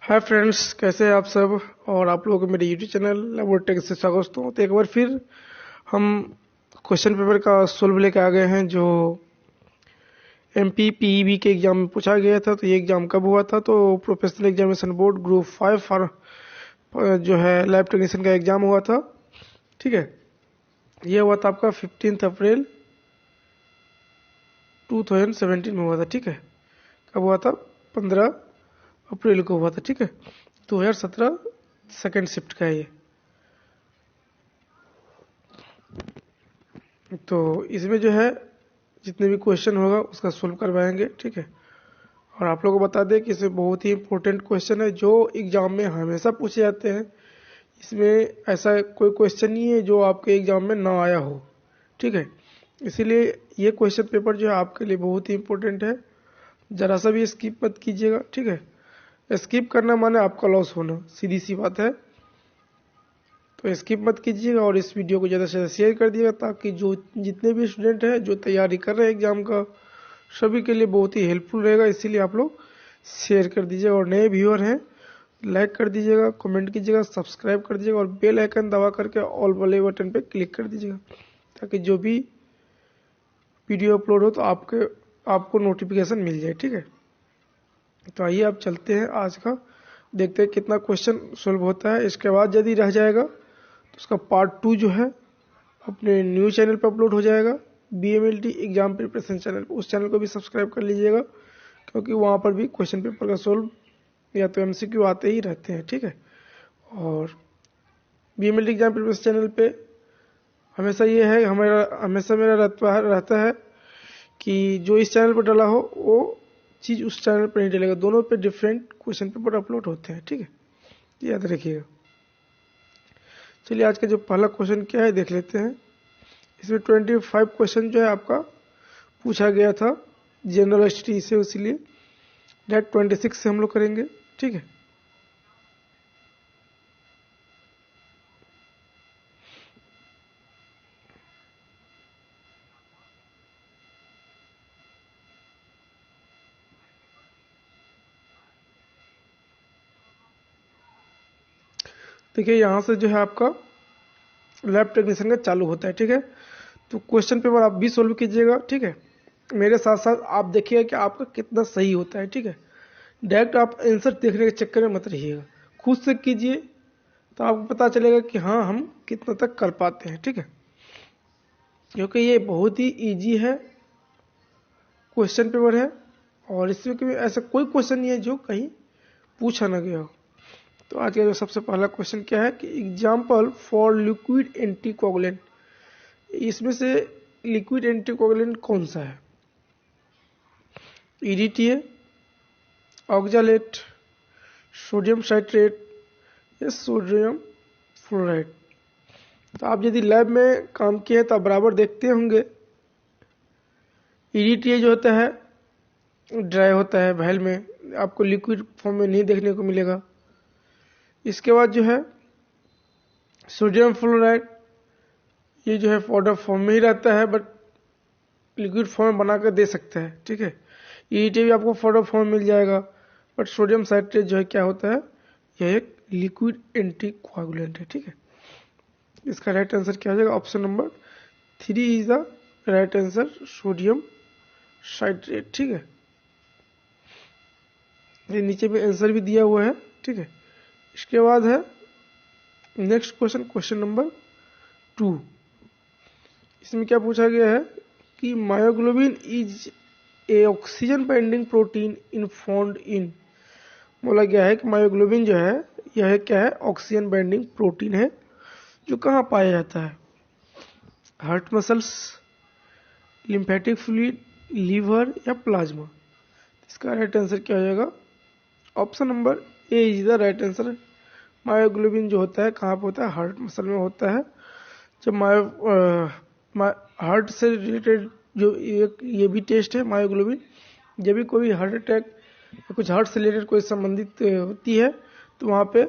Hi friends, कैसे हैं आप सब। और आप लोगों को मेरे यूट्यूब चैनल लैबोरेटरी से स्वागत हूँ। तो एक बार फिर हम क्वेश्चन पेपर का सोल्व लेके आ गए हैं जो एमपी पीईबी के एग्जाम में पूछा गया था। तो ये एग्जाम कब हुआ था? तो professional examination board group 5 for जो है लैब टेक्नीशियन का एग्जाम हुआ था। ठीक है, ये हुआ था आपका 15 अप्रैल 2017 में हुआ था। ठीक है, कब हुआ था? 15 अप्रैल को हुआ था। ठीक है, 2017 सेकेंड शिफ्ट का है ये। तो इसमें जो है जितने भी क्वेश्चन होगा उसका सोल्व करवाएंगे। ठीक है, और आप लोगों को बता दें कि इसमें बहुत ही इंपॉर्टेंट क्वेश्चन है जो एग्जाम में हमेशा पूछे जाते हैं। इसमें ऐसा कोई क्वेश्चन नहीं है जो आपके एग्जाम में ना आया हो। ठीक है, इसीलिए ये क्वेश्चन पेपर जो है आपके लिए बहुत ही इंपॉर्टेंट है। जरा सा भी स्किप मत कीजिएगा। ठीक है, स्किप करना माने आपका लॉस होना, सीधी सी बात है। तो स्किप मत कीजिएगा और इस वीडियो को ज़्यादा से ज़्यादा शेयर कर दिएगा ताकि जो जितने भी स्टूडेंट हैं जो तैयारी कर रहे हैं एग्जाम का, सभी के लिए बहुत ही हेल्पफुल रहेगा। इसीलिए आप लोग शेयर कर दीजिएगा और नए व्यूअर हैं लाइक कर दीजिएगा, कमेंट कीजिएगा, सब्सक्राइब कर दीजिएगा और बेल आइकन दबा करके ऑल वाले बटन पे क्लिक कर दीजिएगा ताकि जो भी वीडियो अपलोड हो तो आपको नोटिफिकेशन मिल जाए। ठीक है, तो आइए आप चलते हैं आज का, देखते हैं कितना क्वेश्चन सोल्व होता है। इसके बाद यदि रह जाएगा तो उसका पार्ट 2 जो है अपने न्यूज़ चैनल पर अपलोड हो जाएगा, बीएमएलटी एग्जाम प्रिपरेशन चैनल। उस चैनल को भी सब्सक्राइब कर लीजिएगा क्योंकि वहाँ पर भी क्वेश्चन पेपर का सोल्व या तो एमसीक्यू आते ही रहते हैं। ठीक है, और बीएमएलटी एग्जाम प्रिपरेशन चैनल पे हमेशा ये है, हमेशा मेरा रहता है कि जो इस चैनल पर डाला हो वो चीज़ उस चैनल पर नहीं डलेगा। दोनों पे डिफरेंट क्वेश्चन पेपर अपलोड होते हैं। ठीक है, याद रखिएगा। चलिए आज का जो पहला क्वेश्चन क्या है देख लेते हैं। इसमें 25 क्वेश्चन जो है आपका पूछा गया था जनरल हिस्ट्री से, इसलिए डेट 26 से हम लोग करेंगे। ठीक है, देखिए यहाँ से जो है आपका लैब टेक्नीशियन का चालू होता है। ठीक है, तो क्वेश्चन पेपर आप भी सोल्व कीजिएगा। ठीक है, मेरे साथ साथ आप देखिएगा कि आपका कितना सही होता है। ठीक है, डायरेक्ट आप आंसर देखने के चक्कर में मत रहिएगा, खुद से कीजिए तो आपको पता चलेगा कि हाँ हम कितना तक कर पाते हैं। ठीक है, क्योंकि ये बहुत ही इजी है क्वेश्चन पेपर है और इसमें कभी ऐसा कोई क्वेश्चन नहीं है जो कहीं पूछा ना गया हो। तो आज का जो सबसे पहला क्वेश्चन क्या है कि एग्जाम्पल फॉर लिक्विड एंटीकोगुलेंट, इसमें से लिक्विड एंटीकोगुलेंट कौन सा है? ईडीटीए, ऑक्जालेट, सोडियम साइट्रेट या सोडियम फ्लोराइड। तो आप यदि लैब में काम किए हैं तो आप बराबर देखते होंगे ईडीटीए जो होता है ड्राई होता है, वैल में आपको लिक्विड फॉर्म में नहीं देखने को मिलेगा। इसके बाद जो है सोडियम फ्लोराइड, ये जो है पाउडर फॉर्म में ही रहता है बट लिक्विड फॉर्म में बना कर दे सकता है। ठीक है, ईडीटीए भी आपको पाउडर फॉर्म मिल जाएगा बट सोडियम साइट्रेट जो है क्या होता है, यह एक लिक्विड एंटीकोगुलेंट है। ठीक है, इसका राइट आंसर क्या हो जाएगा? Option number 3 is the right answer, sodium citrate. ठीक है, ये नीचे में आंसर भी दिया हुआ है। ठीक है, इसके बाद है नेक्स्ट क्वेश्चन, क्वेश्चन नंबर 2। इसमें क्या पूछा गया है कि myoglobin is A oxygen binding protein in found in, बोला गया है कि मायोग्लोबिन जो है यह क्या है? ऑक्सीजन बाइंडिंग प्रोटीन है जो कहाँ पाया जाता है? Heart muscles, lymphatic fluid, liver या प्लाज्मा। इसका राइट आंसर क्या हो जाएगा? Option number A is the right answer. Myoglobin जो होता है कहाँ पे होता है? हार्ट मसल में होता है। जब हार्ट से रिलेटेड जो ये भी टेस्ट है मायोग्लोबिन, जब भी कोई हार्ट अटैक या कुछ हार्ट से रिलेटेड कोई संबंधित होती है तो वहाँ पे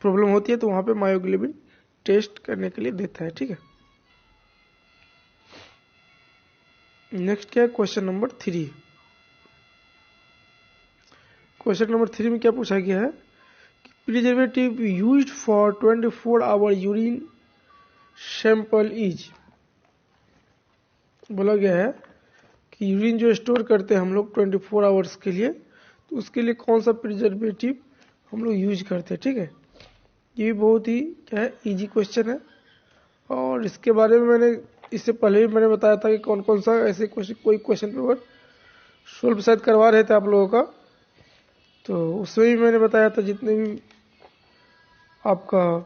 प्रॉब्लम होती है तो वहाँ पे मायोग्लोबिन टेस्ट करने के लिए देता है। ठीक है, नेक्स्ट क्या है? Question number 3। क्वेश्चन नंबर 3 में क्या पूछा गया है preservative used for 24 hour urine sample is, बोला गया है कि यूरिन जो स्टोर करते हैं हम लोग 24 आवर्स के लिए, तो उसके लिए कौन सा प्रिजर्वेटिव हम लोग यूज करते हैं। ठीक है, ये भी बहुत ही क्या है इजी क्वेश्चन है, और इसके बारे में मैंने इससे पहले भी मैंने बताया था कि कौन कौन सा ऐसे क्वेश्चन, कोई क्वेश्चन पेपर सोल्व शायद करवा रहे थे आप लोगों का, तो उसमें भी मैंने बताया था जितने भी आपका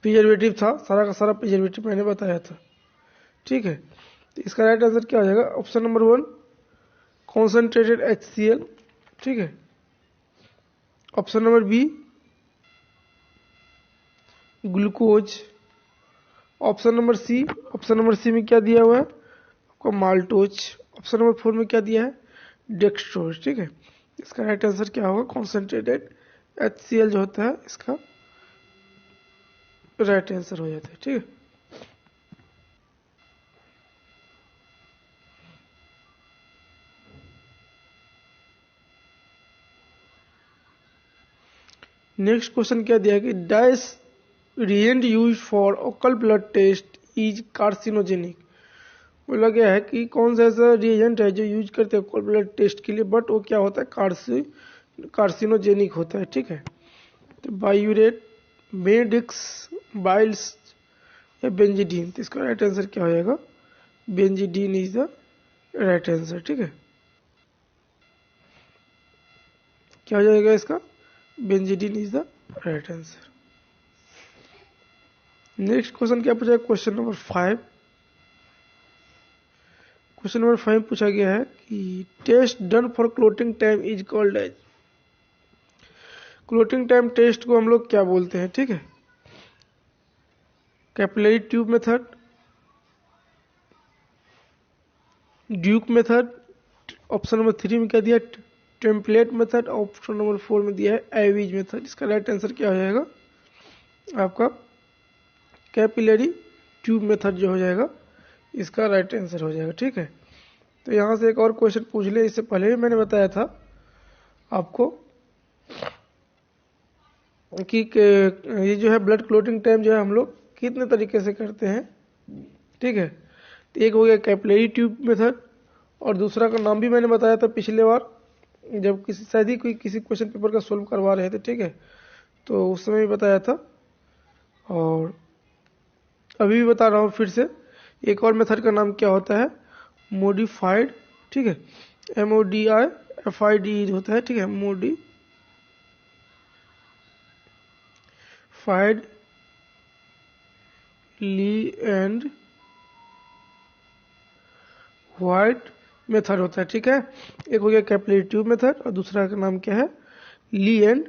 प्रिजर्वेटिव था, सारा का सारा प्रिजर्वेटिव मैंने बताया था। ठीक है, तो इसका राइट आंसर क्या हो जाएगा, ऑप्शन नंबर 1 कॉन्सेंट्रेटेड HCl। ठीक है, option number B glucose, option number C, option number C में क्या दिया हुआ है आपको माल्टोज, ऑप्शन नंबर 4 में क्या दिया है डेक्सट्रोज। ठीक है, इसका राइट आंसर क्या होगा कॉन्सेंट्रेटेड HCl जो होता है इसका राइट आंसर हो जाता है। ठीक है, नेक्स्ट क्वेश्चन क्या दिया है कि dash reagent use for occult blood test is carcinogenic. बोला गया है कि कौन सा ऐसा रिएजेंट है जो यूज करते हैं ओकल ब्लड टेस्ट के लिए, बट वो क्या होता है कार्सिनोजेनिक होता है। ठीक है, तो बायूरेट, बेनेडिक्स, बाइल्स या बेंजीडीन, तो इसका राइट आंसर क्या हो जाएगा benzidine is the right answer. ठीक है, क्या हो जाएगा इसका benzidine is the right answer. Next question क्या पूछा है, क्वेश्चन नंबर 5। क्वेश्चन नंबर 5 पूछा गया है कि test done for clotting time is called as. Clotting time test को हम लोग क्या बोलते हैं। ठीक है, capillary tube method, Duke method, option number 3 में क्या दिया टेम्पलेट मेथड, ऑप्शन नंबर 4 में दिया है एवीज मेथड। इसका राइट आंसर क्या हो जाएगा आपका कैपिलरी ट्यूब मेथड जो हो जाएगा इसका राइट आंसर हो जाएगा। ठीक है, तो यहाँ से एक और क्वेश्चन पूछ ले, इससे पहले भी मैंने बताया था आपको कि ये जो है ब्लड क्लोटिंग टाइम जो है हम लोग कितने तरीके से करते हैं। ठीक है, तो एक हो गया कैपिलरी ट्यूब मेथड, और दूसरा का नाम भी मैंने बताया था पिछले बार जब शायद ही कोई किसी क्वेश्चन पेपर का सोल्व करवा रहे थे। ठीक है, तो उस समय भी बताया था और अभी भी बता रहा हूँ फिर से। एक और मेथड का नाम क्या होता है मोडिफाइड। ठीक है, MODIFID होता है। ठीक है, modified Lee and White method होता है। ठीक है, एक हो गया कैपिलरी ट्यूब मेथड और दूसरा का नाम क्या है ली एंड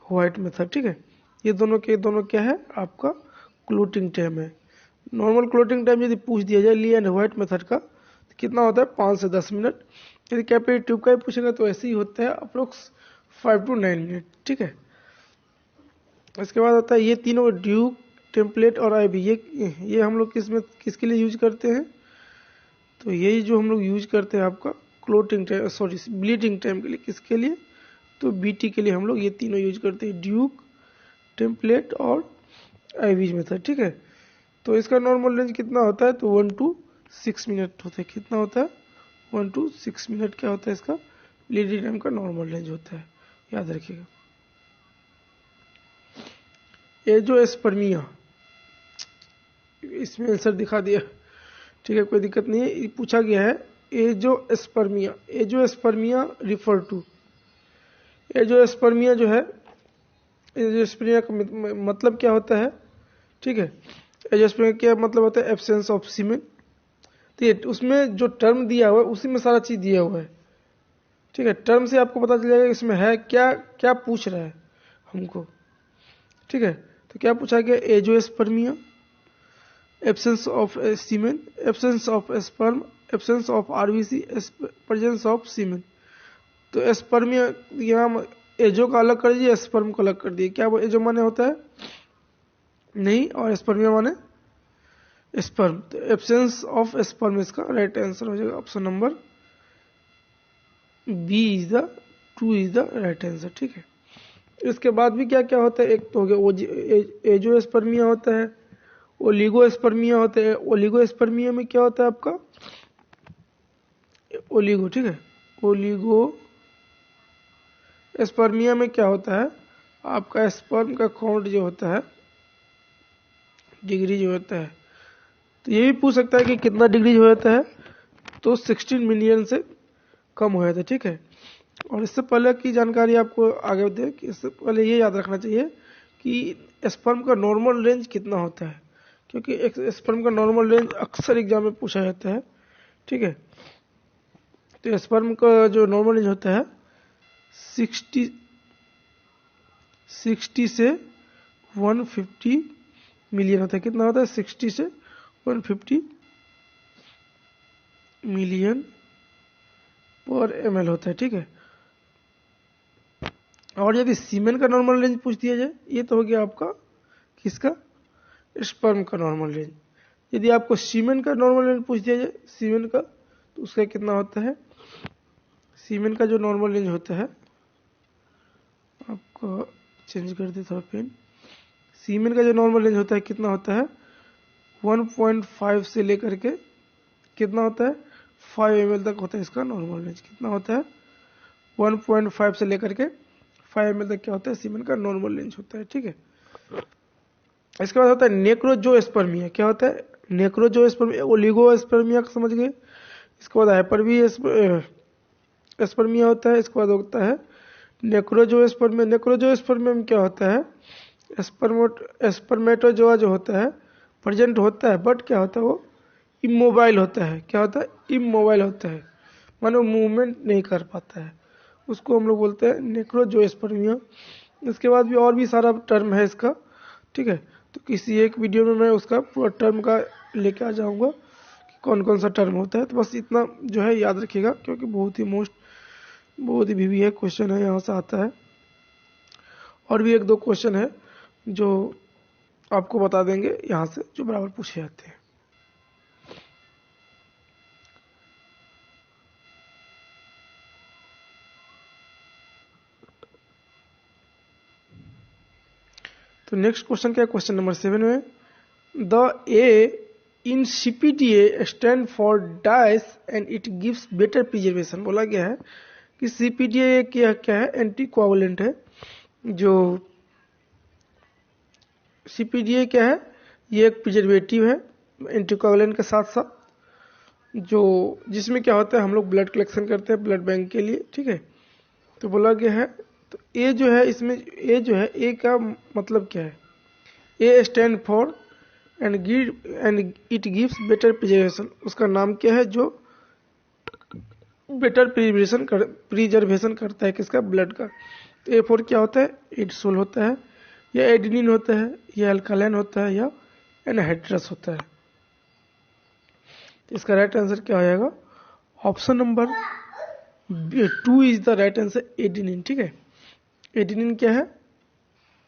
व्हाइट मेथड। ठीक है, ये दोनों के दोनों क्या है आपका क्लोटिंग टाइम है। नॉर्मल क्लोटिंग टाइम यदि पूछ दिया जाए ली एंड व्हाइट मेथड का तो कितना होता है 5 से 10 मिनट। यदि कैपिलरी ट्यूब का ही पूछेगा तो ऐसे ही होता है अप्रोक्स 5 to 9 मिनट। ठीक है, इसके बाद होता है ये तीनों ड्यूक, टेम्पलेट और आईवी, ये हम लोग किसके लिए यूज करते हैं, तो यही जो हम लोग यूज करते हैं आपका क्लोटिंग टाइम ब्लीडिंग टाइम के लिए, किसके लिए तो BT के लिए हम लोग ये तीनों यूज करते हैं ड्यूक, टेम्पलेट और आईवी मेथड। ठीक है, तो इसका नॉर्मल रेंज कितना होता है तो 1 to 6 मिनट होता है। कितना होता है 1 to 6 मिनट क्या होता है इसका ब्लीडिंग टाइम का नॉर्मल रेंज होता है, याद रखिएगा। एंजियोस्पर्मिया, इसमें आंसर दिखा दिया। ठीक है, कोई दिक्कत नहीं है, पूछा गया है एंजियोस्पर्मिया। एंजियोस्पर्मिया रिफर टू, एंजियोस्पर्मिया जो है एंजियोस्पर्मिया का मतलब क्या होता है। ठीक है, एंजियोस्पर्मिया क्या मतलब होता है एब्सेंस ऑफ सीमेन। तो ये उसमें जो टर्म दिया हुआ है उसी में सारा चीज दिया हुआ है। ठीक है, टर्म से आपको पता चल जाएगा इसमें है क्या क्या पूछ रहा है हमको। ठीक है, तो क्या पूछा गया angiospermia, absence of semen, absence of sperm, absence of RBC, presence of semen. तो एस्पर्मिया यहाँ एजो का अलग कर दिए, स्पर्म को अलग कर दिए। क्या वो एजो माने होता है नहीं और स्पर्मिया माने स्पर्म, तो एब्सेंस ऑफ स्पर्म इसका राइट आंसर हो जाएगा option number B is the right answer. ठीक है, इसके बाद भी क्या क्या होता है, एक तो हो गया एजोस्पर्मिया होता है, ओलिगोस्पर्मिया होता है। ओलिगोस्पर्मिया में क्या होता है आपका ओलिगो, ठीक है। ओलिगो स्पर्मिया में क्या होता है आपका स्पर्म का काउंट जो होता है, डिग्री जो होता है, तो ये भी पूछ सकता है कि कितना डिग्री हो जाता है, तो 16 मिलियन से कम हो जाता है, ठीक है। और इससे पहले की जानकारी आपको आगे दे कि इससे पहले ये याद रखना चाहिए कि स्पर्म का नॉर्मल रेंज कितना होता है, क्योंकि एक स्पर्म का नॉर्मल रेंज अक्सर एग्जाम में पूछा जाता है, ठीक है। तो स्पर्म का जो नॉर्मल रेंज होता है 60 से 150 मिलियन होता है। कितना होता है 60 से 150 मिलियन पर ml होता है, ठीक है। और यदि सीमेन का नॉर्मल रेंज पूछ दिया जाए, ये तो हो गया आपका किसका स्पर्म का नॉर्मल रेंज। यदि आपको सीमेन का नॉर्मल रेंज पूछ दिया जाए सीमेन का, तो उसका कितना होता है, सीमेन का जो नॉर्मल रेंज होता है, आपको चेंज कर दे थोड़ा पेन। सीमेन का जो नॉर्मल रेंज होता है कितना होता है 1.5 से लेकर के कितना होता है 5 ml तक होता है इसका नॉर्मल रेंज। कितना होता है 1.5 से लेकर के 5 ml तक क्या होता है सीमेन का नॉर्मल रेंज होता है, ठीक है। इसके बाद होता है नेक्रोजोस्पर्मिया। क्या होता है नेक्रोजोस्पर्मिया, ओलिगोस्पर्मिया का समझ गए। इसके बाद हाइपरवी स्पर्मिया होता है। इसके बाद होता है नेक्रोजोस्पर्मिया। नेक्रोजोस्पर्मिया में क्या होता है स्पर्मेटोजोआ जो होता है प्रेजेंट होता है, बट क्या होता है वो इमोबाइल होता है। क्या होता है इमोबाइल होता है, मानो मूवमेंट नहीं कर पाता है, उसको हम लोग बोलते हैं नेक्रोजोस्पर्मिया। इसके बाद भी और भी सारा टर्म है इसका, ठीक है। तो किसी एक वीडियो में मैं उसका पूरा टर्म का लेके आ जाऊंगा कि कौन कौन सा टर्म होता है। तो बस इतना जो है याद रखिएगा, क्योंकि बहुत ही भी है क्वेश्चन है, यहाँ से आता है। और भी एक दो क्वेश्चन है जो आपको बता देंगे यहाँ से, जो बराबर पूछे जाते हैं। तो नेक्स्ट क्वेश्चन क्या है, क्वेश्चन नंबर 7 में the A in CPDA stand for dice and it gives better preservation. बोला गया है कि CPDA क्या है एंटी कोआगुलेंट है। जो CPDA क्या है, ये एक प्रिजर्वेटिव है एंटी कोआगुलेंट के साथ साथ, जो जिसमें क्या होता है हम लोग ब्लड कलेक्शन करते हैं ब्लड बैंक के लिए, ठीक है। तो बोला गया है, तो ए जो है इसमें ए जो है ए का मतलब क्या है, A stand for and it gives better preservation. उसका नाम क्या है जो बेटर प्रिजर्वेशन करता है किसका ब्लड का। तो A4 क्या होता है एडसोल होता है, या एडिनिन होता है, या अल्कालाइन होता है, या एनहाइड्रस होता है। तो इसका राइट आंसर क्या हो जाएगा, option number 2 is the right answer adenine, ठीक है। एडिनिन क्या है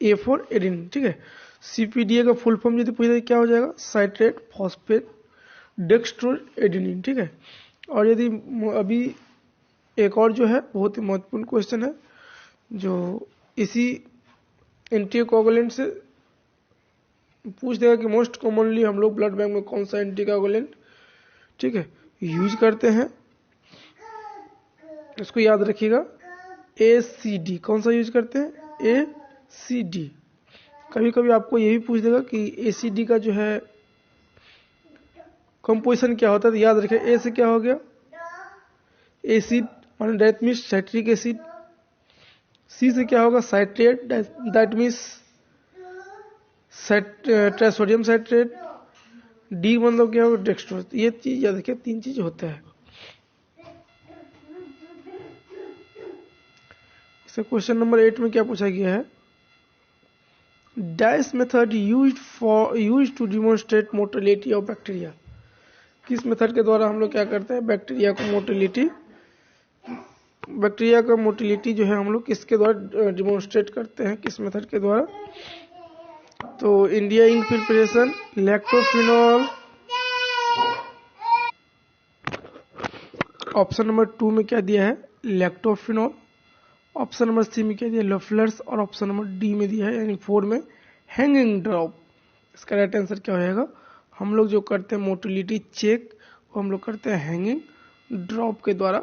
A4 एडिनिन, ठीक है। CPDA का फुल फॉर्म यदि पूछे क्या हो जाएगा साइट्रेट फॉस्फेट डेक्स्ट्रो एडिनिन, ठीक है। और यदि अभी एक और जो है बहुत ही महत्वपूर्ण क्वेश्चन है, जो इसी एंटीकोगुलेंट से पूछ देगा कि मोस्ट कॉमनली हम लोग ब्लड बैंक में कौन सा एंटीकोगुलेंट, ठीक है, यूज करते हैं। इसको याद रखिएगा ACD कौन सा यूज करते हैं ACD। कभी कभी आपको ये भी पूछ देगा कि ACD का जो है कंपोजिशन क्या होता है, तो याद रखें ए से क्या हो गया एसिड माने दैट मीन्स साइट्रिक एसिड, सी से क्या होगा citrate that means sodium citrate, D मतलब क्या होगा डेक्सट्रोज। ये चीज याद रखें, 3 चीज होता है। इसे क्वेश्चन नंबर 8 में क्या पूछा गया है, this method used to demonstrate motility of bacteria. किस मेथड के द्वारा हम लोग क्या करते हैं बैक्टीरिया का मोटिलिटी जो है हम लोग किसके द्वारा डिमोन्स्ट्रेट करते हैं, किस मेथड के द्वारा। तो India ink preparation, lactophenol, option number 2 में क्या दिया है लैक्टोफिनॉल, ऑप्शन नंबर सी में क्या दिया, लफलर्स, और ऑप्शन नंबर डी में दिया है यानी 4 में हैंगिंग ड्रॉप। इसका राइट आंसर क्या होगा, हम लोग जो करते हैं मोटिलिटी चेक वो हम लोग करते हैं हैंगिंग ड्रॉप के द्वारा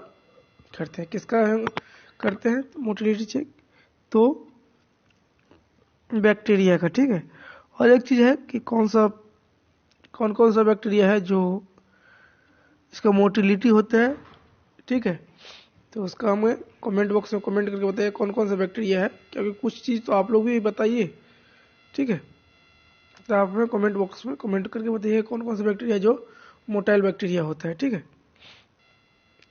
करते हैं। किसका करते हैं मोटिलिटी चेक, तो बैक्टीरिया का, ठीक है। और एक चीज है कि कौन कौन सा बैक्टीरिया है जो इसका मोटिलिटी होता है, ठीक है। तो उसका हमें कमेंट बॉक्स में कमेंट करके बताइए कौन कौन सा बैक्टीरिया है, क्योंकि कुछ चीज़ तो आप लोग भी बताइए, ठीक है। तो आप हमें कमेंट बॉक्स में कमेंट करके बताइए कौन कौन सा बैक्टीरिया जो मोटाइल बैक्टीरिया होता है, ठीक है।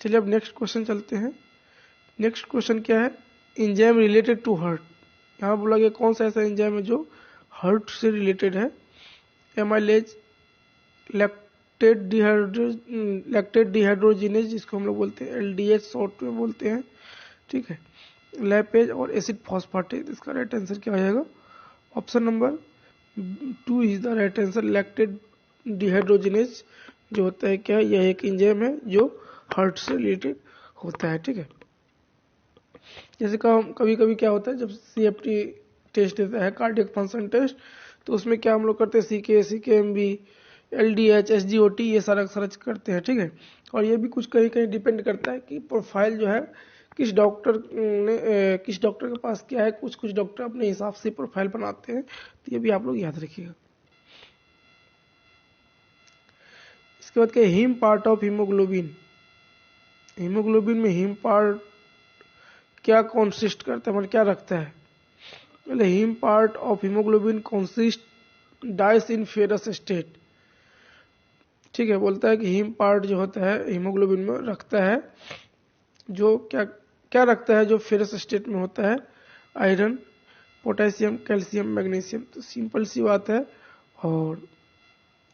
चलिए अब नेक्स्ट क्वेश्चन चलते हैं। नेक्स्ट क्वेश्चन क्या है, एंजाइम रिलेटेड टू हार्ट। यहाँ बोला गया कौन सा ऐसा एंजाइम है जो हार्ट से रिलेटेड है। एमाइलेज, लैक्टेट डिहाइड्रोजिनेज जिसको हम लोग बोलते हैं LDH शॉर्ट में बोलते हैं, ठीक है। लैपेज और एसिड फॉस्फेटेज। इसका राइट आंसर क्या हो जाएगा, option number 2 is the right answer. Lactate dehydrogenase जो होता है क्या, यह एक एंजाइम है जो हार्ट से रिलेटेड होता है, ठीक है। जैसे कभी कभी क्या होता है जब CFT टेस्ट देता है, कार्डियक फंक्शन टेस्ट, तो उसमें क्या हम लोग करते हैं CKMB, LDH, SGOT ये सारा सर्च करते हैं, ठीक है। और ये भी कुछ कहीं कहीं डिपेंड करता है कि प्रोफाइल जो है किस डॉक्टर के पास क्या है। कुछ डॉक्टर अपने हिसाब से प्रोफाइल बनाते हैं, तो ये भी आप लोग याद रखिएगा। इसके बाद क्या, heme part of haemoglobin. Haemoglobin में हीम पार्ट क्या कॉन्सिस्ट करता है, मतलब क्या रखता है। पहले heme part of haemoglobin consist this in ferrous state, ठीक है। बोलता है कि हीम पार्ट जो होता है हीमोग्लोबिन में रखता है, जो क्या रखता है जो फेरस स्टेट में होता है, आयरन, पोटेशियम, कैल्शियम, मैग्नीशियम। तो सिंपल सी बात है और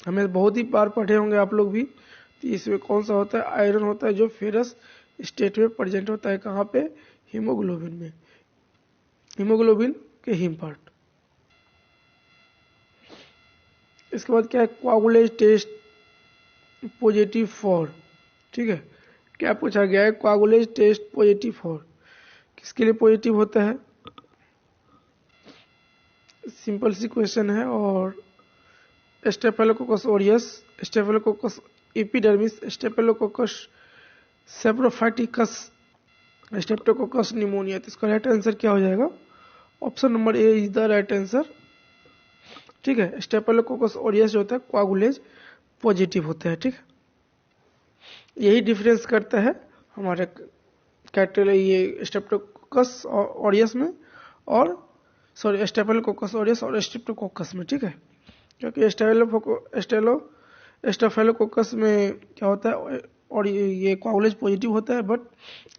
हमें बहुत ही बार पढ़े होंगे आप लोग भी। तो इसमें कौन सा होता है, आयरन होता है जो फेरस स्टेट में प्रेजेंट होता है, कहाँ पे, हीमोग्लोबिन में, हीमोग्लोबिन के हीम पार्ट। इसके बाद क्या है, कोआगुलेज टेस्ट पॉजिटिव फॉर, ठीक है। क्या पूछा गया है, कोआगुलेज टेस्ट पॉजिटिव फॉर, किसके लिए पॉजिटिव होता है, सिंपल सी क्वेश्चन है। और staphylococcus aureus, staphylococcus epidermidis, staphylococcus saprophyticus, streptococcus pneumoniae. तो इसका राइट आंसर क्या हो जाएगा, option number A is the right answer, ठीक है। स्टेफिलोकोकस ऑरियस जो होता है कोआगुलेज पॉजिटिव होता है, ठीक है। यही डिफरेंस करता है हमारे कैटल ये स्ट्रेप्टोकोकस ऑरियस में और स्टेफिलोकोकस ऑरियस और स्ट्रेप्टोकोकस में, ठीक है। क्योंकि स्टेफिलोकोकस में क्या होता है और ये कोआगुलेज पॉजिटिव होता है, बट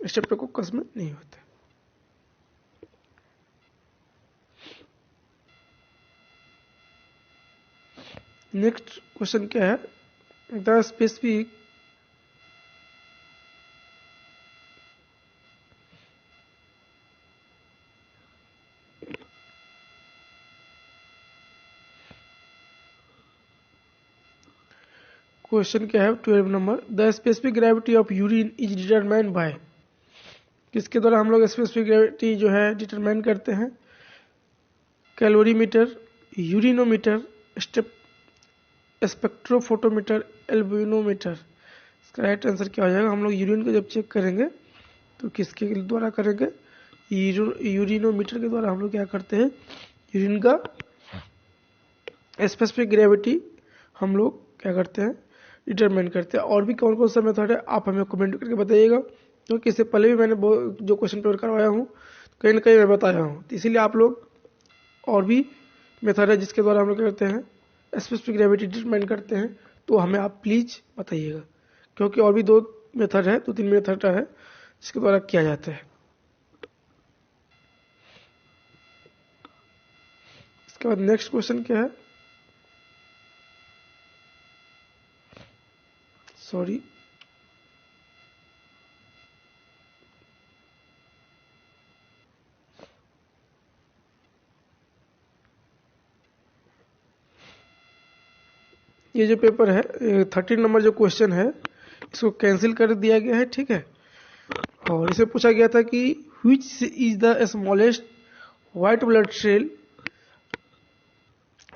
स्ट्रेप्टोकोकस में नहीं होता है। नेक्स्ट क्वेश्चन क्या है, द स्पेसिफिक क्वेश्चन क्या है 12 number, the specific gravity of urine is determined by. किसके द्वारा हम लोग स्पेसिफिक ग्रेविटी जो है डिटरमाइन करते हैं, कैलोरीमीटर, यूरिनोमीटर, स्पेक्ट्रोफोटोमीटर, एल्ब्यूनोमीटर। इसका राइट आंसर क्या हो जाएगा, हम लोग यूरिन को जब चेक करेंगे तो किसके द्वारा करेंगे, यूरिनोमीटर के द्वारा हम लोग क्या करते हैं, यूरिन का स्पेसिफिक ग्रेविटी हम लोग क्या करते हैं, डिटरमाइन करते हैं। और भी कौन कौन सा मेथड है आप हमें कमेंट करके बताइएगा, क्योंकि इससे पहले भी मैंने जो क्वेश्चन पेपर करवाया हूँ कहीं ना कहीं मैं बताया हूँ। तो इसीलिए आप लोग और भी मेथड है जिसके द्वारा हम लोग करते हैं स्पेसिफिक ग्रेविटी डिटरमाइन करते हैं, तो हमें आप प्लीज बताइएगा, क्योंकि और भी 2 मेथड है, 2-3 मेथड है जिसके द्वारा किया जाता है। इसके बाद नेक्स्ट क्वेश्चन क्या है, सॉरी ये जो पेपर है 13 नंबर जो क्वेश्चन है इसको कैंसिल कर दिया गया है, ठीक है। और इसे पूछा गया था कि which is the smallest white blood cell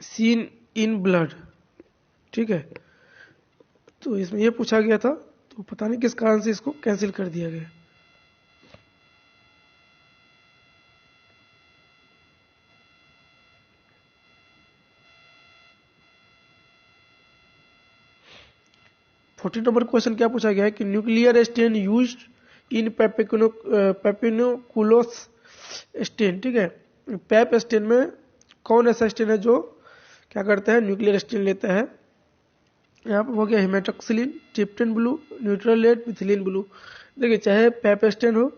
seen in blood। ठीक है, तो इसमें ये पूछा गया था, तो पता नहीं किस कारण से इसको कैंसिल कर दिया गया। फोर्टी नंबर क्वेश्चन क्या पूछा गया है कि nuclear stain used in Papanicolaou stain. ठीक है, पैप स्टेन में कौन ऐसा स्टेन है जो क्या करता है, न्यूक्लियर स्टेन लेता है। यहाँ पर हो गया haematoxylin, Tibetan blue, न्यूट्रलेट, methylene blue. देखिए, चाहे पैप स्टेन हो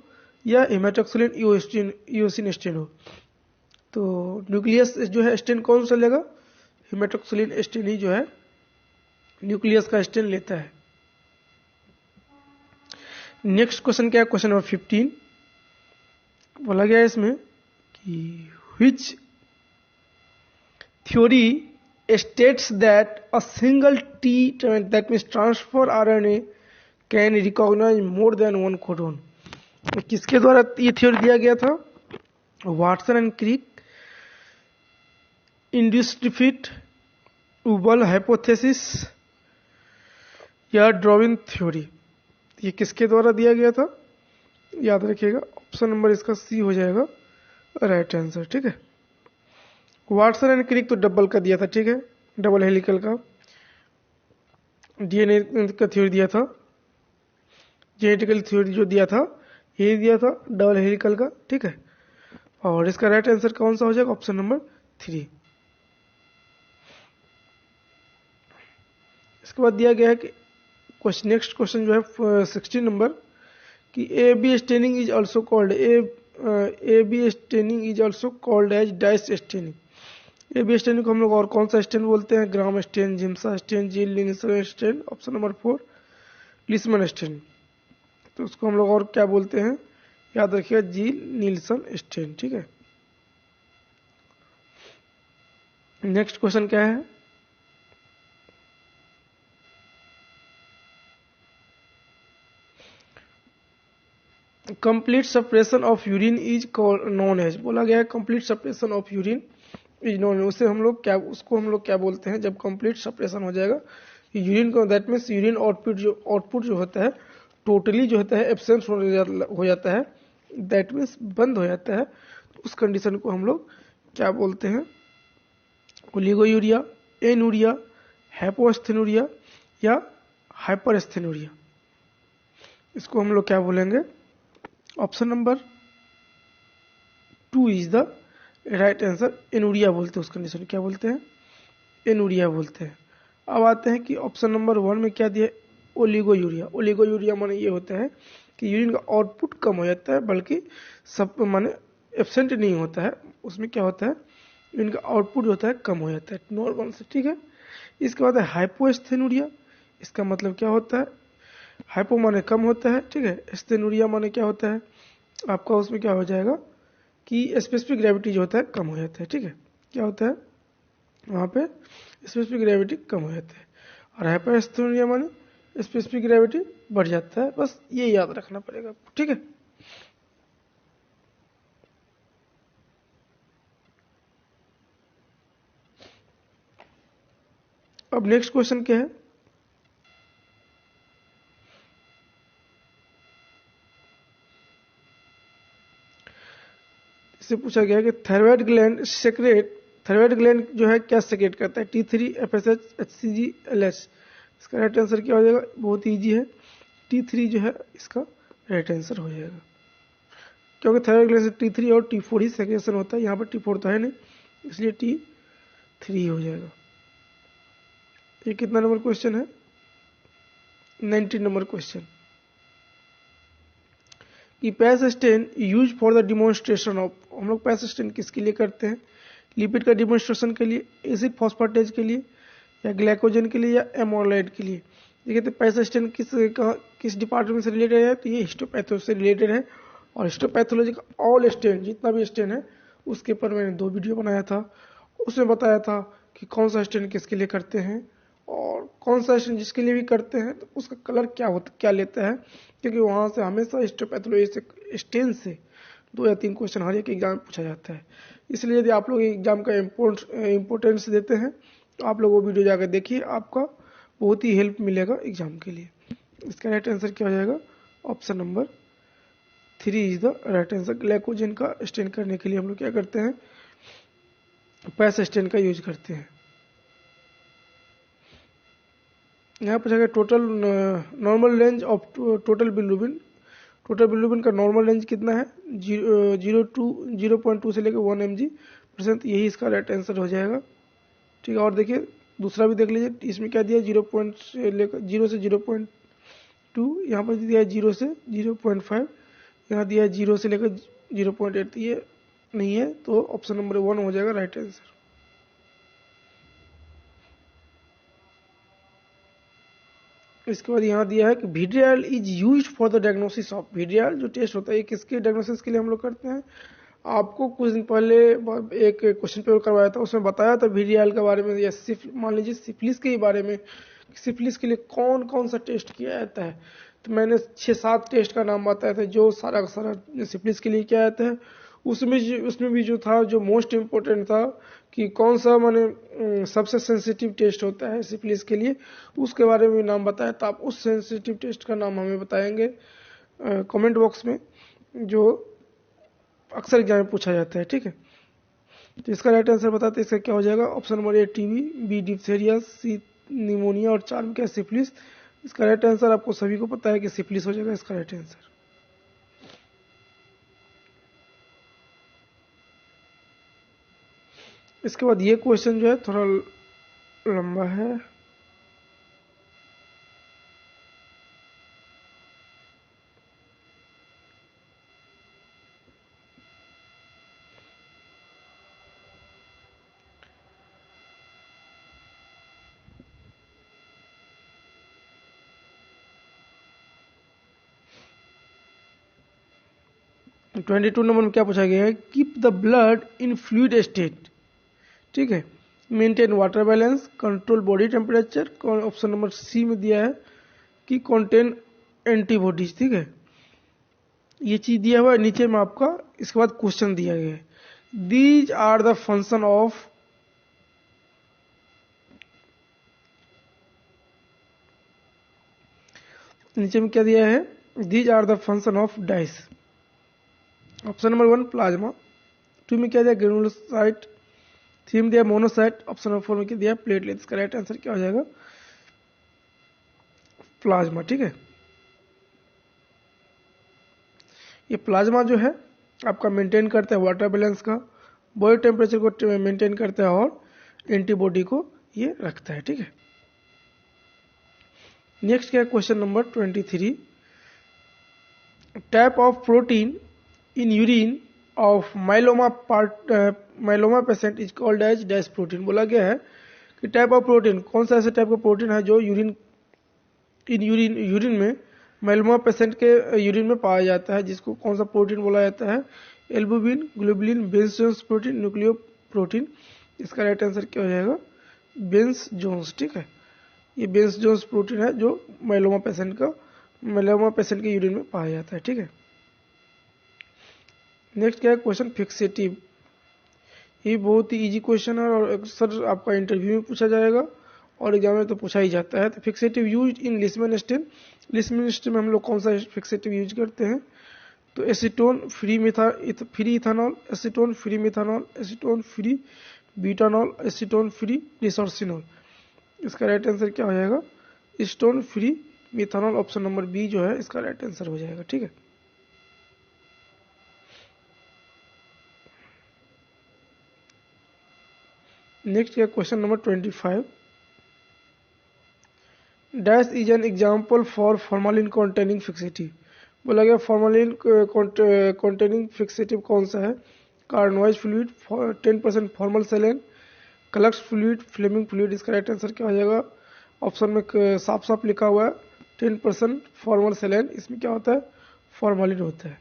या हेमेटॉक्सिलिन इओसिन स्टेन हो, तो न्यूक्लियस जो है स्टेन कौन सा लेगा, हेमेटॉक्सिलिन स्टेन ही जो है न्यूक्लियस का स्टेन लेता है। नेक्स्ट क्वेश्चन क्या है, क्वेश्चन नंबर 15 बोला गया है इसमें कि which theory states that a single T, that means transfer RNA, can recognize more than one codon। किसके द्वारा ये थ्योरी दिया गया था, Watson and Crick, induced fit, उबल हाइपोथेसिस या ड्रॉविन थ्योरी। ये किसके द्वारा दिया गया था, याद रखिएगा, ऑप्शन नंबर इसका सी हो जाएगा राइट आंसर। ठीक है, वाटसन एंड क्रिक तो डबल का दिया था। ठीक है, डबल हेलिकल का डीएनए का थ्योरी दिया था, जेनेटिकल थ्योरी जो दिया था ये दिया था डबल हेलिकल का। ठीक है, और इसका राइट आंसर कौन सा हो जाएगा, ऑप्शन नंबर 3। इसके बाद दिया गया है कि नेक्स्ट क्वेश्चन जो है 16 नंबर कि A B staining is also called A B staining is also called as dyes staining. ए बी स्टेनिंग को हम लोग और कौन सा स्टेन बोलते हैं, Gram stain, Giemsa stain, Ziehl Neelsen stain, option number 4 Leishman stain. तो उसको हम लोग और क्या बोलते हैं, याद रखिएगा, जील निल्सन स्टेन। ठीक है, नेक्स्ट क्वेश्चन क्या है, complete separation of urine is known as. बोला गया है complete separation of urine is known, उसको हम लोग क्या बोलते हैं जब कंप्लीट सेपरेशन हो जाएगा यूरिन को, दैट मीन्स यूरिन आउटपुट जो होता है टोटली जो होता है एब्सेंस हो जाता है, दैट मीन्स बंद हो जाता है। तो उस कंडीशन को हम लोग क्या बोलते हैं, ओलिगोयूरिया, एनूरिया, हाइपोस्थेनुरिया या हाइपरस्थेनुरिया। इसको हम लोग क्या बोलेंगे, option number 2 is the right answer, anuria बोलते हैं उस कंडीशन, क्या बोलते हैं, एनूरिया बोलते हैं। अब आते हैं कि ऑप्शन नंबर 1 में क्या दिया, ओलिगोयूरिया। ओलिगोयूरिया माने ये होता है कि यूरिन का आउटपुट कम हो जाता है, बल्कि सब माने एब्सेंट नहीं होता है, उसमें क्या होता है, यूरिन का आउटपुट होता है कम हो जाता है नॉर्मल से। ठीक है, इसके बाद है हाइपोस्थेनुरिया। इसका मतलब क्या होता है, हाइपो माने कम होता है, ठीक है, स्थेनुरिया माने क्या होता है आपका, उसमें क्या हो जाएगा कि स्पेसिफिक ग्रेविटी जो होता है कम हो जाता है। ठीक है, क्या होता है वहाँ पे स्पेसिफिक ग्रेविटी कम हो जाता है, और हाइपरस्थेनुरिया माने स्पेसिफिक ग्रेविटी बढ़ जाता है। बस ये याद रखना पड़ेगा। ठीक है, अब नेक्स्ट क्वेश्चन क्या है, इससे पूछा गया कि थायराइड ग्लैंड जो है क्या सेक्रेट करता है, T3, FSH, HCG, LH। इसका राइट आंसर क्या हो जाएगा, बहुत इजी है, T3 जो है इसका राइट आंसर हो जाएगा, क्योंकि थायराइड ग्लैंड से T3 और T4 ही सेक्रेशन होता है, यहाँ पर T4 तो है नहीं, इसलिए T3 हो जाएगा। ये कितना नंबर क्वेश्चन है, 19 नंबर क्वेश्चन कि पैस stain use for the demonstration of. हम लोग पैस स्टेन किसके लिए करते हैं, लिपिड का डिमॉन्स्ट्रेशन के लिए, एसिड फॉस्फेटेज के लिए, या ग्लाइकोजन के लिए, या एमोलाइड के लिए। देखिए, तो पैस स्टेन किस डिपार्टमेंट से रिलेटेड है, तो ये हिस्टोपैथो से रिलेटेड है। और हिस्टोपैथोलॉजी का ऑल स्टेन, जितना भी स्टेन है उसके ऊपर मैंने 2 वीडियो बनाया था, उसमें बताया था कि कौन सा स्टेन किसके लिए करते हैं और कौन सा स्टेन जिसके लिए भी करते हैं तो उसका कलर क्या लेता है, क्योंकि वहां से हमेशा हिस्टोपैथोलॉजी से स्टेन से 2 या 3 क्वेश्चन हर एक एग्जाम में पूछा जाता है। इसलिए यदि आप लोग एग्जाम का इम्पोर्टेंस देते हैं तो आप लोग वो वीडियो जाकर देखिए, आपका बहुत ही हेल्प मिलेगा एग्जाम के लिए। इसका राइट आंसर क्या हो जाएगा? Option number 3 is the right answer. Glycogen का स्टेन करने के लिए हम लोग क्या करते हैं? पैस स्टेन का यूज करते हैं। यहाँ पूछा गया total normal range of total bilirubin. Total bilirubin का नॉर्मल रेंज कितना है? 0.2 से लेकर 1 mg%। यही इसका राइट आंसर हो जाएगा। ठीक है, और देखिए दूसरा भी देख लीजिए, इसमें क्या दिया? 0 से लेकर 0 से 0.2, यहाँ पर दिया है 0 से 0.5, यहाँ दिया है 0 से लेकर 0.8। ये नहीं है तो ऑप्शन नंबर 1 हो जाएगा राइट आंसर। इसके बाद यहाँ दिया है कि Widal is used for the diagnosis of. Widal जो टेस्ट होता है ये किसके डायग्नोसिस के लिए हम लोग करते हैं? आपको कुछ दिन पहले एक क्वेश्चन पेपर करवाया था, उसमें बताया था वीडियल के बारे में, या मान लीजिए सिफिलिस के बारे में, सिफिलिस के लिए कौन कौन सा टेस्ट किया जाता है। तो मैंने 6-7 टेस्ट का नाम बताया था जो सारा का सारा सिफिलिस के लिए किया जाता है। उसमें भी जो था, जो मोस्ट इम्पोर्टेंट था कि कौन सा माने सबसे सेंसिटिव टेस्ट होता है सिफिलिस के लिए, उसके बारे में नाम बताया। तो आप उस सेंसिटिव टेस्ट का नाम हमें बताएंगे कमेंट बॉक्स में, जो अक्सर एग्जाम में पूछा जाता है। ठीक है, तो इसका राइट आंसर बताते हैं। इसका क्या हो जाएगा? Option number A TB, B diphtheria, C pneumonia और 4 में क्या? सिफिलिस। इसका राइट आंसर आपको सभी को पता है कि सिफिलिस हो जाएगा इसका राइट आंसर। इसके बाद ये क्वेश्चन जो है थोड़ा लंबा है। तो 22 नंबर में क्या पूछा गया है? Keep the blood in fluid state. ठीक है, maintain water balance, control body temperature. Option number C में दिया है कि कंटेन एंटीबॉडीज। ठीक है, ये चीज दिया हुआ है नीचे में आपका। इसके बाद क्वेश्चन दिया गया है, these are the function of. नीचे में क्या दिया है? These are the function of this. Option number 1 plasma, 2 में क्या दिया? ग्रेनुलोसाइट, 3 में दिया मोनोसाइट, ऑप्शन नंबर 4 में क्या दिया? प्लेटलेट। इसका राइट आंसर क्या हो जाएगा? प्लाज्मा। ठीक है, ये प्लाज्मा जो है आपका मेंटेन करता है वाटर बैलेंस का, बॉडी टेम्परेचर को मेंटेन करता है और एंटीबॉडी को ये रखता है। ठीक है, नेक्स्ट क्या है? Question number 23, type of protein in urine of myeloma patient is called as dash protein. बोला गया है कि टाइप ऑफ प्रोटीन, कौन सा ऐसा टाइप का प्रोटीन है जो यूरिन में माइलोमा पेशेंट के यूरिन में पाया जाता है, जिसको कौन सा प्रोटीन बोला जाता है? एल्बुमिन, ग्लोबुलिन, बेंस जोन्स प्रोटीन, न्यूक्लियो प्रोटीन। इसका राइट आंसर क्या हो जाएगा? बेंस जोन्स। ठीक है, ये बेंस जोन्स प्रोटीन है जो माइलोमा पेशेंट के यूरिन में पाया जाता है। ठीक है, नेक्स्ट क्या है? Question fixative. ये बहुत ही इजी क्वेश्चन है और अक्सर आपका इंटरव्यू में पूछा जाएगा और एग्जाम में तो पूछा ही जाता है। तो fixative use in Leishman stain. Leishman stain में हम लोग कौन सा फिक्सेटिव यूज करते हैं? तो acetone free ethanol, acetone free methanol, acetone free butanol, acetone free resorcinol. इसका राइट आंसर क्या हो जाएगा? Acetone free methanol. Option number B जो है इसका राइट आंसर हो जाएगा। ठीक है, नेक्स्ट क्या? Question number 25, dash is an example for formalin containing fixative. बोला गया फॉर्मालिन कॉन्टेनिंग फिक्सेटिव कौन सा है? कार्बोनाइज फ्लूइड, 10% फॉर्मल सेलेन, कलक्स फ्लूइड, फ्लेमिंग फ्लूइड। इसका राइट आंसर क्या हो जाएगा? ऑप्शन में साफ साफ लिखा हुआ है 10% फॉर्मल सेलेन। इसमें क्या होता है? फॉर्मालिन होता है।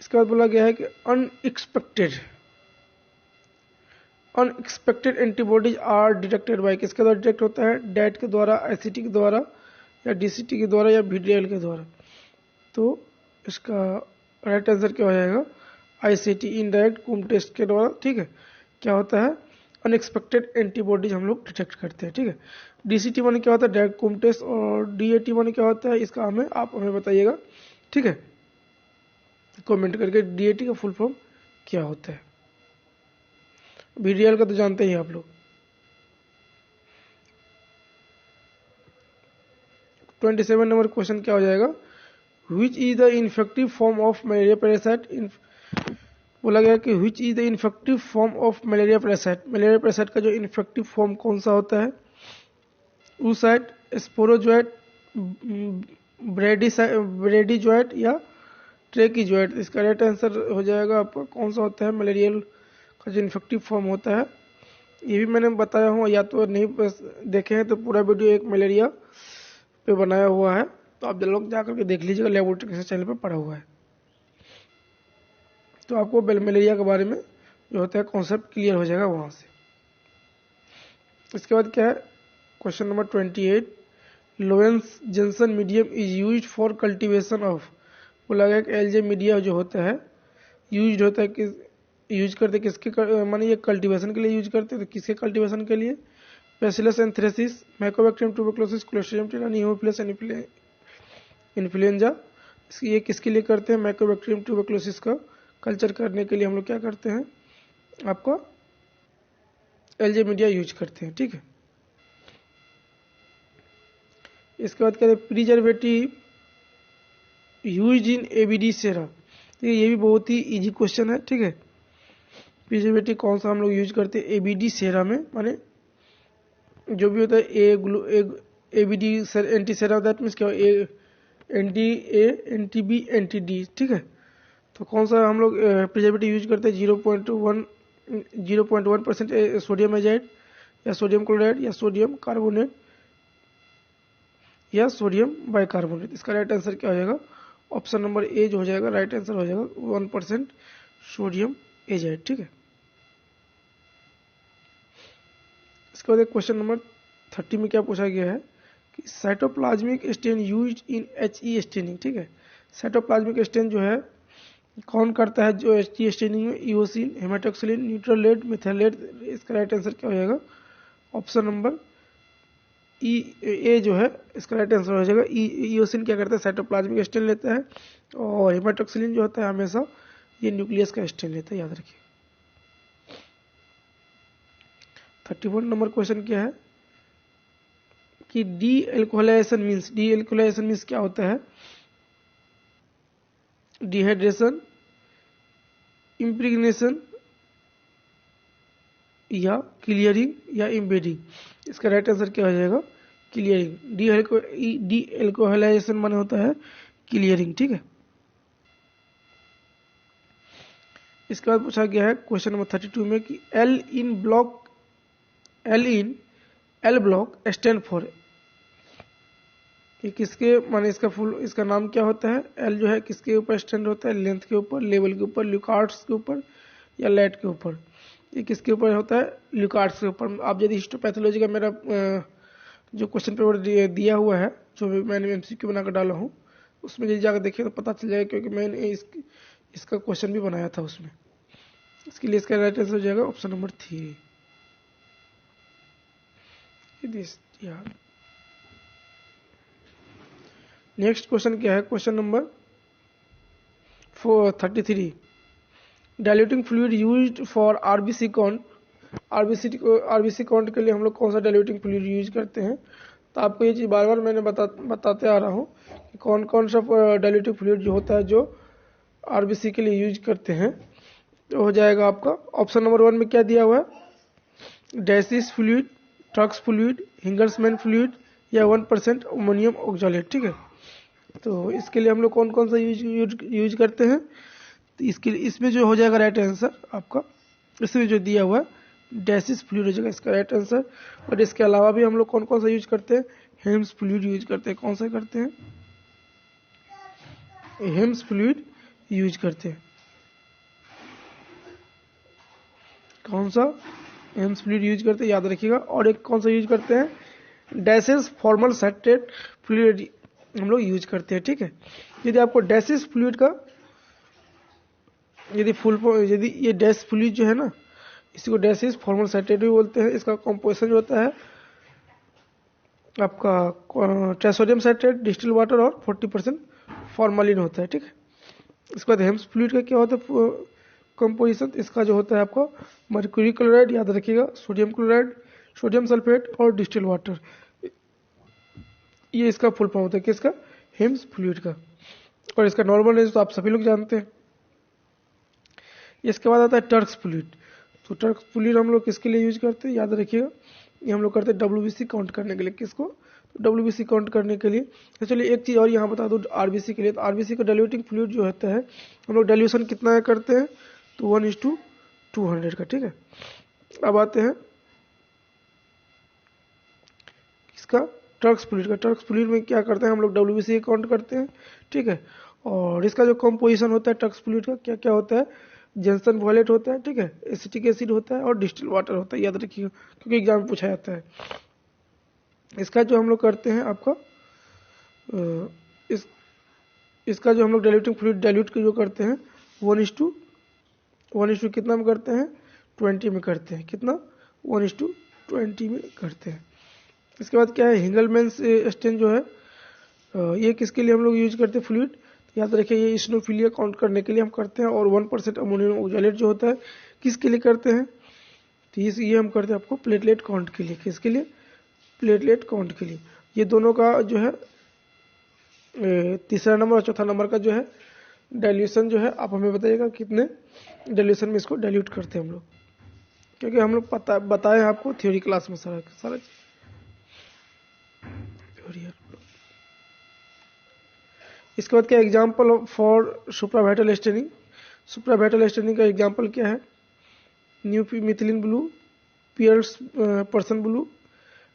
इसके बाद बोला गया है कि unexpected antibodies are detected by. किसके द्वारा डिटेक्ट होता है? डैट के द्वारा, आईसीटी के द्वारा, या डीसीटी के द्वारा, या वीडीएल के द्वारा। तो इसका राइट आंसर क्या हो जाएगा, ICT इनडायरेक्ट कूम टेस्ट के द्वारा, ठीक है, क्या होता है, अनएक्सपेक्टेड एंटीबॉडीज हम लोग डिटेक्ट करते हैं, ठीक है। DCT माने क्या होता है, डायरेक्ट कूम टेस्ट, और DAT माने क्या होता है, इसका आप हमें बताइएगा, ठीक है, कमेंट करके DAT का फुल फॉर्म क्या होता है। VDL का तो जानते ही आप लोग। 27 नंबर क्वेश्चन क्या हो जाएगा, which is the infective form of malaria parasite, बोला गया कि which is the infective form of malaria parasite, malaria parasite का जो इन्फेक्टिव फॉर्म कौन सा होता है, oocyte, स्पोरोजोइट, ब्रेडीजोइट या ट्रेकीजोइट। इसका राइट आंसर हो जाएगा आपका कौन सा होता है, मलेरियल का जो इन्फेक्टिव फॉर्म होता है। ये भी मैंने बताया हूँ, या तो नहीं देखे हैं तो पूरा वीडियो एक मलेरिया पे बनाया हुआ है, तो आप लोग जा करके देख लीजिएगा, लेबोरेटरी के चैनल पे पड़ा हुआ है, तो आपको मलेरिया के बारे में जो होता है कॉन्सेप्ट क्लियर हो जाएगा वहां से। इसके बाद क्या है, question number 28, Lawrence Jensen medium is used for cultivation of, बोला गया कि एलजे मीडिया जो होता है यूज होता है कि यूज करते किसके, माने ये कल्टीवेशन के लिए यूज करते हैं, तो किसके कल्टीवेशन के लिए, bacillus anthracis, mycobacterium tuberculosis, clostridium tetani, haemophilus influenzae, ये किसके लिए करते हैं, माइकोबैक्टीरियम ट्यूबरकुलोसिस का कल्चर करने के लिए हम लोग क्या करते हैं, आपका एलजे मीडिया यूज करते हैं, ठीक है। इसके बाद कहते हैं प्रिजर्वेटिव यूज इन ABD सेरा, ये भी बहुत ही इजी क्वेश्चन है, ठीक है। प्रिजर्वेटिव कौन सा हम लोग यूज करते हैं ABD सेरा में, माने जो भी होता है ABD anti sera, that means क्या, NTA, NTB, NTD, ठीक है। तो कौन सा हम लोग प्रिजर्वेटिव यूज करते हैं, 0.1% सोडियम एजाइड या सोडियम क्लोराइड या सोडियम कार्बोनेट या सोडियम बाइकार्बोनेट। इसका राइट आंसर क्या हो जाएगा, ऑप्शन नंबर ए जो हो जाएगा राइट आंसर हो जाएगा 1% सोडियम एजाइड, ठीक है। इसके बाद क्वेश्चन नंबर 30 में क्या पूछा गया है कि cytoplasmic stain used in HE staining, ठीक है। साइटोप्लाज्मिक स्टेन जो है कौन करता है, जो HE स्टेनिंग में, ईओसिन, हेमाटोक्सिलिन, न्यूट्रलेट, मिथाइलेट। इसका राइट आंसर क्या हो जाएगा, ऑप्शन नंबर ए जो है इसका राइट आंसर हो जाएगा। ईओसिन क्या करता है, साइटोप्लाज्मिक स्टेन लेता है, और हेमाटोक्सिलिन जो होता है हमेशा ये न्यूक्लियस का स्टेन लेता है, याद रखिए। 31 नंबर क्वेश्चन क्या है कि डी एल्कोहलाइजेशन मीन्स क्या होता है, डिहाइड्रेशन, इम्प्रिग्नेशन या क्लियरिंग या इम्बेडिंग। इसका राइट आंसर क्या हो जाएगा, क्लियरिंग। डी एल्कोहलाइजेशन माने होता है क्लियरिंग, ठीक है। इसके बाद पूछा गया है क्वेश्चन नंबर 32 में कि L in L block stand for, ये किसके, माने इसका नाम क्या होता है, एल जो है किसके ऊपर स्टैंड होता है, लेंथ के ऊपर, लेवल के ऊपर, ल्यूकार्ड्स के ऊपर या लाइट के ऊपर। ये किसके ऊपर होता है, ल्यूकार्ड्स के ऊपर। आप यदि हिस्टोपैथोलॉजी का मेरा जो क्वेश्चन पेपर दिया हुआ है, जो मैंने MCQ बनाकर डाला हूँ, उसमें यदि जाकर देखिए तो पता चल जाएगा, क्योंकि मैंने इसका क्वेश्चन भी बनाया था उसमें। इसके लिए इसका राइट आंसर हो जाएगा ऑप्शन नंबर 3। नेक्स्ट क्वेश्चन क्या है, question number 33, diluting fluid used for RBC count. RBC count के लिए हम लोग कौन सा डाइल्यूटिंग फ्लूइड यूज करते हैं, तो आपको ये चीज़ बार बार मैंने बताते आ रहा हूँ कि कौन कौन सा डाइल्यूटिंग फ्लूइड जो होता है जो RBC के लिए यूज करते हैं। तो हो जाएगा आपका ऑप्शन नंबर 1 में क्या दिया हुआ है, डैसिस फ्लूइड, ट्रक्स फ्लूइड, हिंगर्समैन फ्लूइड या 1% अमोनियम ऑक्सैलेट, ठीक है। तो इसके लिए हम लोग कौन कौन सा यूज करते हैं, तो इसके लिए इसमें जो हो जाएगा राइट आंसर आपका, इसमें जो दिया हुआ है डैसिस फ्लूइड हो जाएगा इसका राइट आंसर। और इसके अलावा भी हम लोग कौन कौन सा यूज करते हैं, हेम्स फ्लूइड यूज करते हैं। कौन सा करते हैं, हेम्स फ्लूइड यूज करते हैं। कौन सा, हेम्स फ्लूइड यूज करते हैं, याद रखिएगा। और एक कौन सा यूज करते हैं, डैसेस फॉर्मल सैचुरेट फ्लूइड हम लोग यूज करते हैं, ठीक है। यदि आपको डैसिस फ्लूइड का यदि ये डैश फ्लूइड जो है ना, इसी को डैसिस फॉर्मल साइट्रेट भी बोलते हैं। इसका कंपोजिशन जो होता है आपका ट्राइसोडियम साइट्रेट, डिस्टिल वाटर और 40% फॉर्मालिन होता है, ठीक है। इसके बाद हेम्स फ्लूइड का क्या होता है कंपोजिशन, इसका जो होता है आपका मर्क्यूरी क्लोराइड, याद रखिएगा, सोडियम क्लोराइड, सोडियम सल्फेट और डिस्टिल वाटर, ये इसका फुल फॉर्म होता है किसका, हेम्स फ्लूइड का। और इसका नॉर्मल रेंज तो आप सभी लोग जानते हैं। इसके बाद आता है टर्क्स फ्लूइड। तो टर्क्स फ्लूइड हम लोग किसके लिए यूज करते हैं, याद रखिएगा, ये हम लोग करते हैं डब्ल्यूबीसी काउंट करने के लिए। किसको, तो डब्ल्यूबीसी काउंट करने के लिए। तो चलिए एक चीज़ और यहाँ बता दूँ आरबीसी के लिए। तो आरबीसी का डाइल्यूटिंग फ्लूइड जो होता है, हम लोग डाइल्यूशन कितना करते हैं, तो 1:200 का, ठीक है। अब आते हैं इसका टर्क्स फ्लूइड का। टर्क्स फ्लूइड में क्या करते हैं हम लोग, डब्ल्यूबीसी काउंट करते हैं, ठीक है। और इसका जो कंपोजिशन होता है टर्क्स फ्लूइड का क्या क्या होता है, जेंसन वॉलेट होता है, ठीक है, एसिटिक एसिड होता है और डिस्टिल वाटर होता है, याद रखिएगा क्योंकि एग्जाम में पूछा जाता है। इसका जो हम लोग करते हैं आपका इसका जो हम लोग डाइल्यूटिंग फ्लूइड डाइल्यूट जो करते हैं 1:1 कितना में करते हैं, 20 में करते हैं। कितना, 1:20 में करते हैं। इसके बाद क्या है, हिंगलमैन स्टेन जो है, ये किसके लिए हम लोग यूज करते हैं फ्लूइड, याद रखिए ये इस्नोफिलिया काउंट करने के लिए हम करते हैं। और 1% अमोनियम ऑक्सैलेट जो होता है किसके लिए करते हैं, तो ये हम करते हैं आपको प्लेटलेट काउंट के लिए। किसके लिए, प्लेटलेट काउंट के लिए। ये दोनों का जो है तीसरा नंबर और चौथा नंबर का जो है डाइल्यूशन जो है, आप हमें बताइएगा कितने डाइल्यूशन में इसको डाइल्यूट करते हैं हम लोग, क्योंकि हम लोग बताए हैं आपको थ्योरी क्लास में सारा थ्योरी। इसके बाद क्या example for supravital staining. Supravital staining का एग्जाम्पल क्या है, new methylene blue, pierce person blue,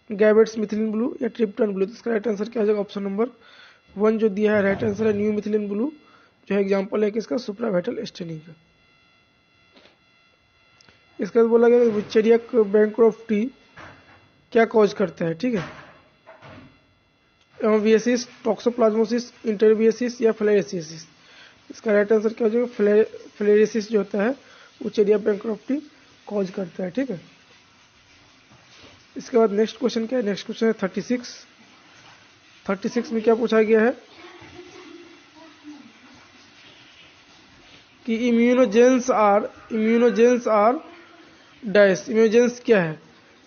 Gabbett's methylene blue या ट्रिप्टन ब्लू। तो इसका राइट आंसर क्या हो जाएगा, ऑप्शन नंबर 1 जो दिया है राइट आंसर है न्यू मिथिलीन ब्लू, जो है एग्जाम्पल है किसका, सुप्रावाइटल स्टेनिंग का। इसके बाद बोला गया विचेरियक बैंक्रॉफ्टी क्या कॉज करता है, ठीक है, एमोवियसिस, टॉक्सोप्लाज्मोसिस, इंटरवियसिस या फ्लेरेसिस। इसका राइट आंसर क्या हो जाएगा, फ्लेरेसिस जो होता है विचेरिया बैंक्रॉफ्टी कॉज करता है, ठीक है। इसके बाद नेक्स्ट क्वेश्चन क्या है, नेक्स्ट क्वेश्चन है 36 में क्या पूछा गया है कि इम्यूनोजेंस आर डैश। इम्यूनोजेंस क्या है,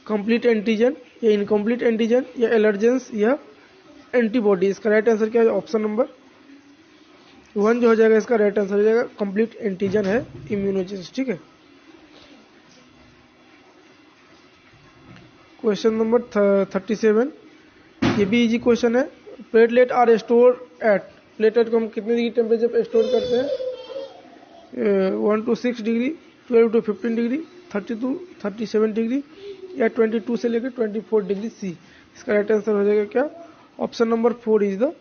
कंप्लीट एंटीजन या इनकम्प्लीट एंटीजन या एलर्जेंस या एंटीबॉडी। इसका राइट आंसर क्या है, ऑप्शन नंबर 1 जो हो जाएगा इसका राइट आंसर हो जाएगा कंप्लीट एंटीजन है इम्यूनोजेंस, ठीक है। क्वेश्चन नंबर 37, ये भी इजी क्वेश्चन है। Platelet are store at, platelet को हम कितने डिग्री टेम्परेचर पर स्टोर करते हैं, 1 to 6 degree, 12 to 15 degree, 30 to 37 degree या 22 से लेकर 24 डिग्री सी। इसका राइट आंसर हो जाएगा क्या, option number 4 is the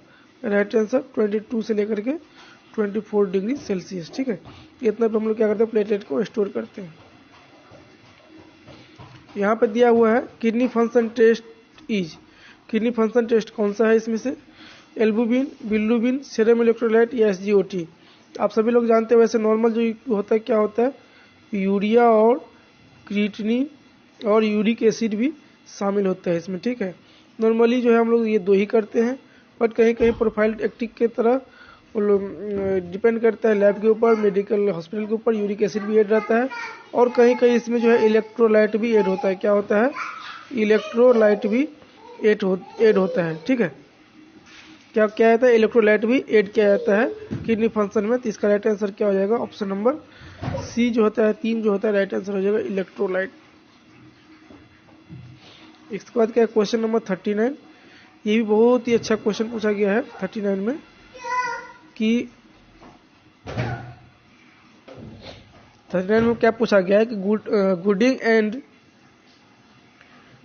right answer, 22 से लेकर के 24 डिग्री सेल्सियस, ठीक है। इतना पे हम लोग क्या करते हैं, प्लेटलेट को स्टोर करते हैं। यहाँ पे दिया हुआ है kidney function test is, kidney function test कौन सा है इसमें से, एल्बुमिन, बिल्रुबिन, सीरम इलेक्ट्रोलाइट या एसजीओटी। आप सभी लोग जानते हैं वैसे नॉर्मल जो होता है क्या होता है, यूरिया और क्रिएटिनिन और यूरिक एसिड भी शामिल होता है इसमें, ठीक है। नॉर्मली जो है हम लोग ये 2 ही करते हैं, बट कहीं कहीं प्रोफाइल एक्टिक के तरह डिपेंड करता है लैब के ऊपर, मेडिकल हॉस्पिटल के ऊपर यूरिक एसिड भी ऐड रहता है। और कहीं कहीं इसमें जो है इलेक्ट्रोलाइट भी ऐड होता है, क्या होता है, इलेक्ट्रोलाइट भी ऐड होता है, ठीक है। क्या क्या आता है, इलेक्ट्रोलाइट भी ऐड किया जाता है किडनी फंक्शन में। तो इसका राइट आंसर क्या हो जाएगा, ऑप्शन नंबर सी जो होता है 3 जो होता है राइट आंसर हो जाएगा इलेक्ट्रोलाइट। इसके बाद क्या है क्वेश्चन नंबर 39, ये भी बहुत ही अच्छा क्वेश्चन पूछा गया है 39 में कि 39 में क्या पूछा गया है कि Gooding and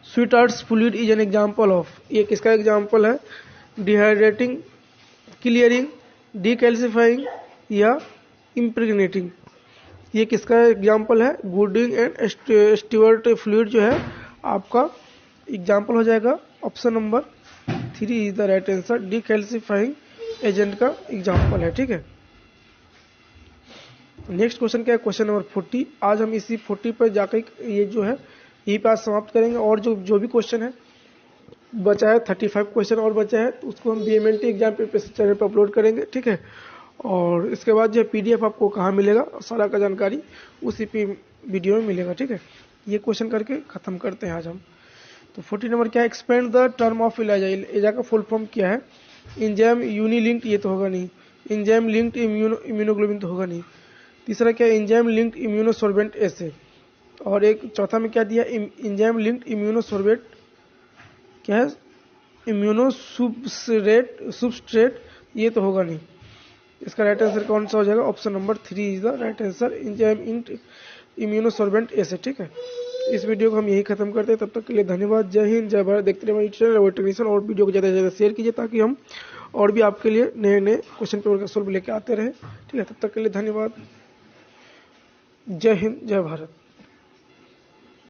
स्वीटहार्ट्स fluid is an example of, ये किसका एग्जांपल है, डिहाइड्रेटिंग, क्लियरिंग, डीकैल्सिफाइंग या इम्प्रेग्नेटिंग। ये किसका एग्जांपल है, गुडिंग एंड स्टीवर्ट फ्लूइड जो है आपका एग्जांपल हो जाएगा option number 3 is the right answer. Decalcifying agent का एग्जाम्पल है, ठीक है। नेक्स्ट क्वेश्चन क्या है, क्वेश्चन नंबर 40। आज हम इसी 40 पर जाकर ये जो है यही पे आज समाप्त करेंगे, और जो भी क्वेश्चन है बचा है 35 क्वेश्चन और बचा है, तो उसको हम BMLT एग्जाम प्रिपरेशन चैनल पर अपलोड करेंगे, ठीक है। और इसके बाद जो PDF आपको कहाँ मिलेगा, सारा का जानकारी उसी पे वीडियो में मिलेगा, ठीक है। ये क्वेश्चन करके खत्म करते हैं आज हम। तो 40 नंबर क्या है, एक्सपेंड द टर्म ऑफ इलाजा। इलाजा का फुल फॉर्म क्या है, एंजाइम यूनिलिंक्ड, ये तो होगा नहीं। एंजाइम लिंक्ड इम्यूनोग्लोबिन तो होगा नहीं। तीसरा क्या है, एंजाइम लिंक्ड इम्यूनोसोर्बेंट एसे। और एक चौथा में क्या दिया, एंजाइम लिंक्ड इम्यूनोसोर्बेंट क्या है, इम्यूनोसब्स्ट्रेट, ये तो होगा नहीं। इसका राइट आंसर कौन सा हो जाएगा, option number 3 is the right answer, enzyme linked immunosorbent assay, ठीक है। इस वीडियो को हम यही खत्म करते हैं, तब तक के लिए धन्यवाद। जय हिंद, जय भारत। देखते रहिए चैनल और टेक्नीशियन, और वीडियो को ज़्यादा से ज़्यादा शेयर कीजिए ताकि हम और भी आपके लिए नए नए क्वेश्चन पेपर का सोल्व लेके आते रहे, ठीक है। तब तक के लिए धन्यवाद। जय हिंद, जय भारत।